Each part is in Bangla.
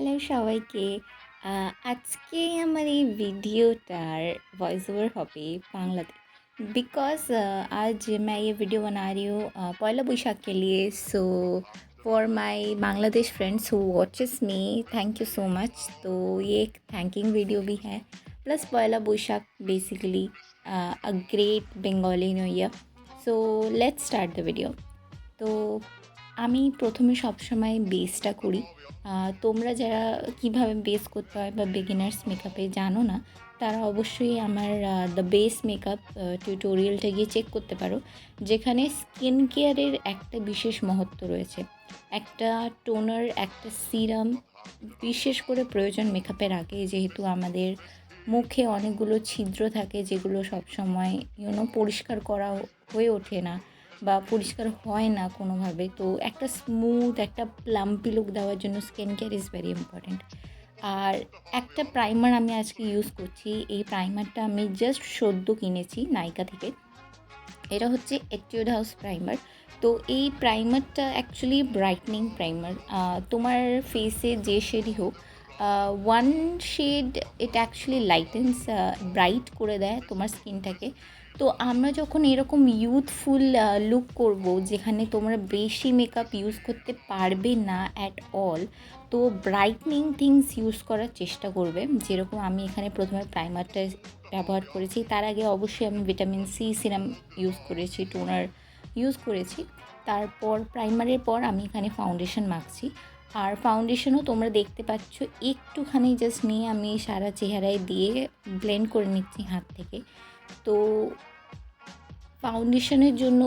হ্যালো সবাইকে। আজকে আমার এই ভিডিयोটাर वॉइस ओवर হবে बांग्लाते बिकॉज आज मैं ये वीडियो बना रही हूँ पयला बैसाख के लिए। So for my Bangladesh friends who watches me, thank you so much. तो ये एक थैंकिंग वीडियो भी है, plus Poila Boishakh basically a great Bengali new year. So let's start the video. তো আমি প্রথমে সবসময় বেসটা করি। তোমরা যারা কিভাবে বেস করতে হয় বা বিগিনার্স মেকআপে জানো না, তারা অবশ্যই আমার দ্য বেস মেকআপ টিউটোরিয়ালটা গিয়ে চেক করতে পারো, যেখানে স্কিন কেয়ারের একটা বিশেষ মহত্ব রয়েছে। একটা টোনার, একটা সিরাম বিশেষ করে প্রয়োজন মেকআপের আগে, যেহেতু আমাদের মুখে অনেকগুলো ছিদ্র থাকে যেগুলো সবসময় পরিষ্কার করা হয়ে ওঠে না বা পরিষ্কার হয় না কোনোভাবে। তো একটা স্মুথ, একটা প্লাম্পি লুক দেওয়ার জন্য skin care is very important. আর একটা প্রাইমার আমি আজকে ইউজ করছি। এই প্রাইমারটা আমি জাস্ট সদ্য কিনেছি নাইকা থেকে। এটা হচ্ছে এটিউড হাউস প্রাইমার। তো এই প্রাইমারটা অ্যাকচুয়ালি ব্রাইটনিং প্রাইমার। তোমার ফেসে যে শেডই হোক, ওয়ান শেড এটা অ্যাকচুয়ালি লাইটেন্স, ব্রাইট করে দেয় তোমার স্কিনটাকে। তো আমরা যখন এরকম ইউথফুল লুক করব, যেখানে তোমরা বেশি মেকআপ ইউজ করতে পারবে না অ্যাট অল, তো ব্রাইটনিং থিংস ইউজ করার চেষ্টা করবে। যেরকম আমি এখানে প্রথমে প্রাইমারটা ব্যবহার করেছি, তার আগে অবশ্যই আমি ভিটামিন সি সিরাম ইউজ করেছি, টোনার ইউজ করেছি। তারপর প্রাইমারের পর আমি এখানে ফাউন্ডেশন মাখছি। আর ফাউন্ডেশনও তোমরা দেখতে পাচ্ছ একটুখানি জাস্ট নিয়ে আমি সারা চেহারায় দিয়ে ব্লেন্ড করে নিচ্ছি হাত থেকে। তো ফাউন্ডেশনের জন্য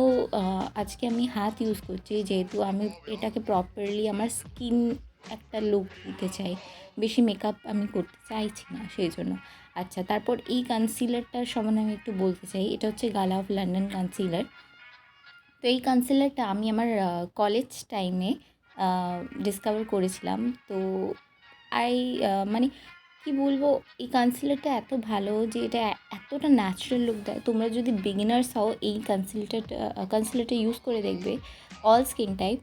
আজকে আমি হাত ইউজ করছি, যেহেতু আমি এটাকে প্রপারলি আমার স্কিন একটা লুক দিতে চাই, বেশি মেকআপ আমি করতে চাইছি না সেই জন্য। আচ্ছা, তারপর এই কনসিলারটার সম্বন্ধে আমি একটু বলতে চাই। এটা হচ্ছে গালা অফ লন্ডন কনসিলার। তো এই কনসিলারটা আমি আমার কলেজ টাইমে ডিসকভার করেছিলাম। তো আই মানে কি বলবো, এই কনসিলারটা এত ভালো যে এটা এতটা ন্যাচারাল লুক দেয়। তোমরা যদি বিগিনার্স হও, এই কনসিলারটা ইউজ করে দেখবে, অল স্কিন টাইপ।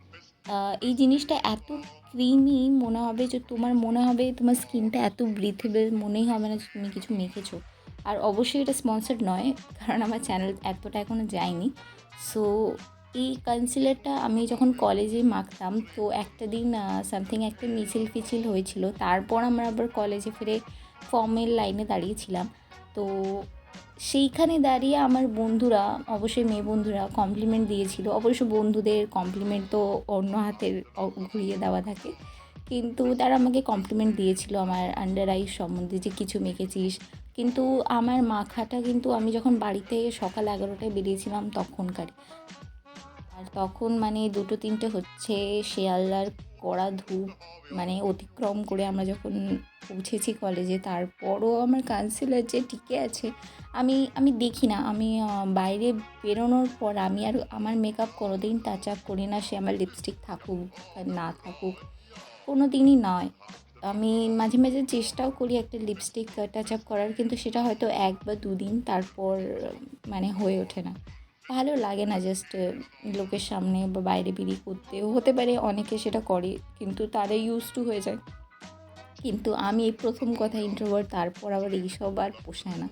এই জিনিসটা এত ক্রিমি মনে হবে যে তোমার মনে হবে তোমার স্কিনটা এত ব্রিথেবল, মনেই হবে না যে তুমি কিছু মেখেছো। আর অবশ্যই এটা স্পন্সার্ড নয়, কারণ আমার চ্যানেল এতটা এখনও যায়নি। সো এই কনসিলারটা আমি যখন কলেজে মাখতাম, তো একটা দিন সামথিং একটা মিছিল ফিছিল হয়েছিল। তারপর আমরা আবার কলেজে ফিরে ফর্মের লাইনে দাঁড়িয়েছিলাম। তো সেইখানে দাঁড়িয়ে আমার বন্ধুরা, অবশ্যই মেয়ে বন্ধুরা, কমপ্লিমেন্ট দিয়েছিল। অবশ্য বন্ধুদের কমপ্লিমেন্ট তো অন্য হাতের ঘুরিয়ে দেওয়া থাকে, কিন্তু তারা আমাকে কমপ্লিমেন্ট দিয়েছিল আমার আন্ডার আইস সম্বন্ধে, যে কিছু মেখেছিস। কিন্তু আমার মাখাটা কিন্তু আমি যখন বাড়িতে সকাল 11টায় বেরিয়েছিলাম তখনকার। আর তখন মানে 2-3টে হচ্ছে, শেয়ালদার কড়া ধূপ মানে অতিক্রম করে আমরা যখন পৌঁছেছি কলেজে, তারপরও আমার কনসিলার যে টিকে আছে। আমি দেখি না, আমি বাইরে বেরোনোর পর আমি আর আমার মেকআপ কোনো দিন টাচ আপ করি না, সে আমার লিপস্টিক থাকুক আর না থাকুক, কোনো দিনই নয়। আমি মাঝে মাঝে চেষ্টাও করি একটা লিপস্টিক টাচ আপ করার, কিন্তু সেটা হয়তো 1 বা 2 দিন, তারপর মানে হয়ে ওঠে না, ভালো লাগে না জাস্ট লোকের সামনে বা বাইরে বেরিয়ে করতে। হতে পারে অনেকে সেটা করে, কিন্তু তারা ইউজ টু হয়ে যায়। কিন্তু আমি এই প্রথম কথা ইন্ট্রোভার্ট, তারপর আবার এইসব আর পোষায় না।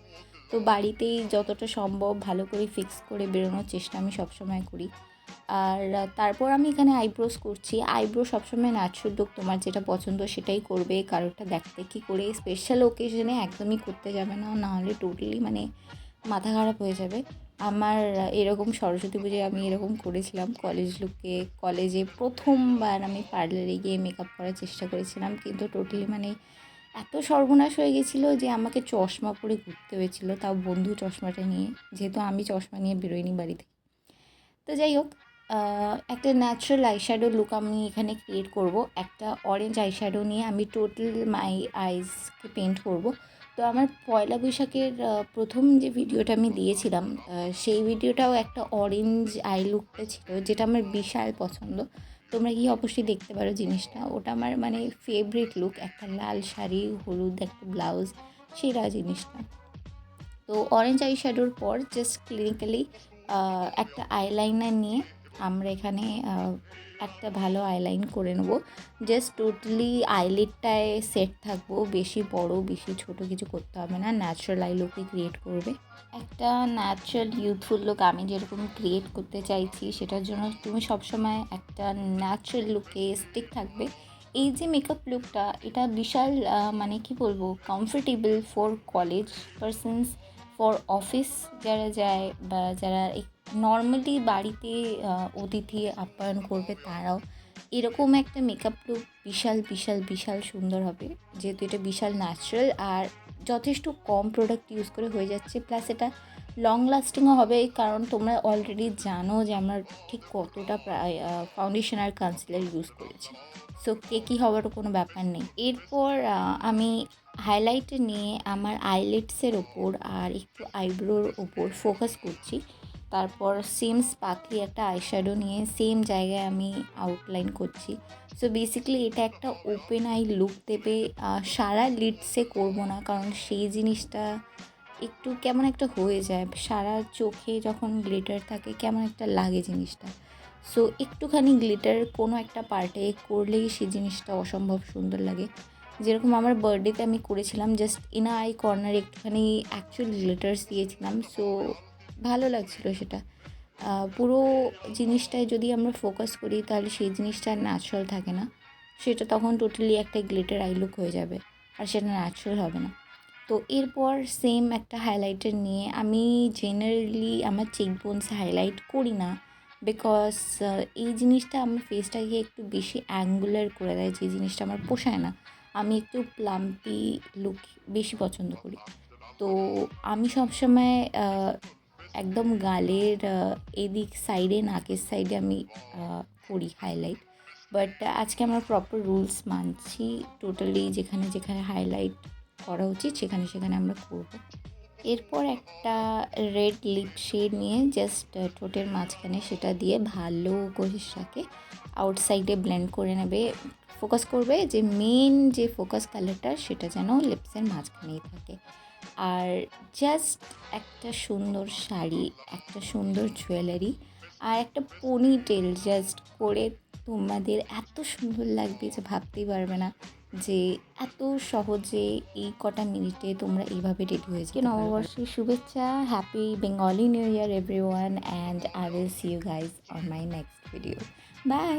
তো বাড়িতেই যতটা সম্ভব ভালো করে ফিক্স করে বেরোনোর চেষ্টা আমি সবসময় করি। আর তারপর আমি এখানে আইব্রোস করছি। আইব্রো সবসময় ন্যাচারাল লুক, তোমার যেটা পছন্দ সেটাই করবে, কারোরটা দেখতে কি করে। স্পেশাল ওকেশনে একদমই করতে যাবে না, নাহলে টোটালি মানে মাথা খারাপ হয়ে যাবে। আমার এরকম সরস্বতী পুজোয় আমি এরকম করেছিলাম কলেজ লুকে। কলেজে প্রথমবার আমি পার্লারে গিয়ে মেকআপ করার চেষ্টা করেছিলাম, কিন্তু টোটালি মানে এত সর্বনাশ হয়ে গেছিলো যে আমাকে চশমা পরে ঘুরতে হয়েছিল, তাও বন্ধু চশমাটা নিয়ে, যেহেতু আমি চশমা নিয়ে বেরোইনি বাড়ি থেকে। তো যাই হোক, একটা ন্যাচারাল আইশ্যাডো লুক আমি এখানে ক্রিয়েট করব। একটা অরেঞ্জ আইশ্যাডো নিয়ে আমি টোটাল মাই আইসকে পেন্ট করব। তো আমার পয়লা বৈশাখের প্রথম যে ভিডিওটা আমি দিয়েছিলাম, সেই ভিডিওটাও একটা অরেঞ্জ আই লুকটা ছিল, যেটা আমার বিশাল পছন্দ। তোমরা কি অবশ্যই দেখতে পারো জিনিসটা, ওটা আমার মানে ফেভারিট লুক। একটা লাল শাড়ি, হলুদ একটা ব্লাউজ, সেরা জিনিসটা। তো অরেঞ্জ আই শ্যাডোর পর জাস্ট ক্লিনিক্যালি একটা আইলাইনার নিয়ে আমরা এখানে একটা ভালো আইলাইন করে নেব। জাস্ট টোটালি আইলিডটায় সেট থাকবো, বেশি বড় বেশি ছোট কিছু করতে হবে না, ন্যাচারাল আই লুকই ক্রিয়েট করবে। একটা ন্যাচারাল ইউথফুল লুক আমি যেরকম ক্রিয়েট করতে চাইছি, সেটার জন্য তুমি সবসময় একটা ন্যাচারাল লুকে স্টিক থাকবে। এই যে মেকআপ লুকটা, এটা বিশাল মানে কি বলবো, comfortable for college persons, for office যারা যায়, বা যারা নর্মালি বাড়িতে অতিথি আপ্যায়ন করবে তারাও এরকম একটা মেকআপ লুক বিশাল বিশাল বিশাল সুন্দর হবে, যেহেতু এটা বিশাল ন্যাচারাল আর যথেষ্ট কম প্রোডাক্ট ইউজ করে হয়ে যাচ্ছে, প্লাস এটা লং লাস্টিংও হবে, কারণ তোমরা অলরেডি জানো যে আমরা ঠিক কতটা প্রায় ফাউন্ডেশন আর কনসিলার ইউজ করেছি। সো কেকি হওয়ারও কোনো ব্যাপার নেই। এরপর আমি হাইলাইটার নিয়ে আমার আইলিডসের ওপর আর একটু আইব্রোর ওপর ফোকাস করছি। তারপর সেম স্পার্কলি একটা আইশ্যাডো নিয়ে সেম জায়গায় আমি আউটলাইন করছি। সো বেসিক্যালি এটা একটা ওপেন আই লুক দেবে। সারা লিডসে করবো না, কারণ সেই জিনিসটা একটু কেমন একটা হয়ে যায়, সারা চোখে যখন গ্লিটার থাকে কেমন একটা লাগে জিনিসটা। সো একটুখানি গ্লিটার কোনো একটা পার্টে করলেই সেই জিনিসটা অসম্ভব সুন্দর লাগে। যেরকম আমার বার্থডেতে আমি করেছিলাম, জাস্ট ইনা আই কর্নারে একটুখানি অ্যাকচুয়াল গ্লিটার্স দিয়েছিলাম। সো ভালো লাগছিলো সেটা। পুরো জিনিসটায় যদি আমরা ফোকাস করি তাহলে সেই জিনিসটা আর ন্যাচারাল থাকে না, সেটা তখন টোটালি একটা গ্লিটার আই লুক হয়ে যাবে, আর সেটা ন্যাচারাল হবে না। তো এরপর সেম একটা হাইলাইটার নিয়ে, আমি জেনারেলি আমার চিকবোনস হাইলাইট করি না, বিকজ এই জিনিসটা আমার ফেসটাকে একটু বেশি অ্যাঙ্গুলার করে দেয়, যে জিনিসটা আমার পোষায় না। আমি একটু প্লাম্পি লুক বেশি পছন্দ করি। তো আমি সবসময় একদম গালের এদিক সাইডে, নাকের সাইডে আমি করি হাইলাইট। বাট আজকে আমরা প্রপার রুলস মানছি, টোটালি যেখানে যেখানে হাইলাইট করা উচিত সেখানে সেখানে আমরা করব। এরপর একটা রেড লিপ শেড নিয়ে জাস্ট ঠোঁটের মাঝখানে সেটা দিয়ে ভালো করে সেটাকে আউটসাইডে ব্লেন্ড করে নেবে। ফোকাস করবে যে মেন যে ফোকাস কালারটা সেটা যেন লিপসের মাঝখানেই থাকে। আর জাস্ট একটা সুন্দর শাড়ি, একটা সুন্দর জুয়েলারি আর একটা পোনিটেল জাস্ট করে তোমাদের এত সুন্দর লাগবে যে ভাবতেই পারবে না যে এত সহজে এই কটা মিনিটে তোমরা এইভাবে রেডি হয়ে যাবে। নববর্ষের শুভেচ্ছা, happy Bengali new year everyone, and I will see you guys on my next video. By.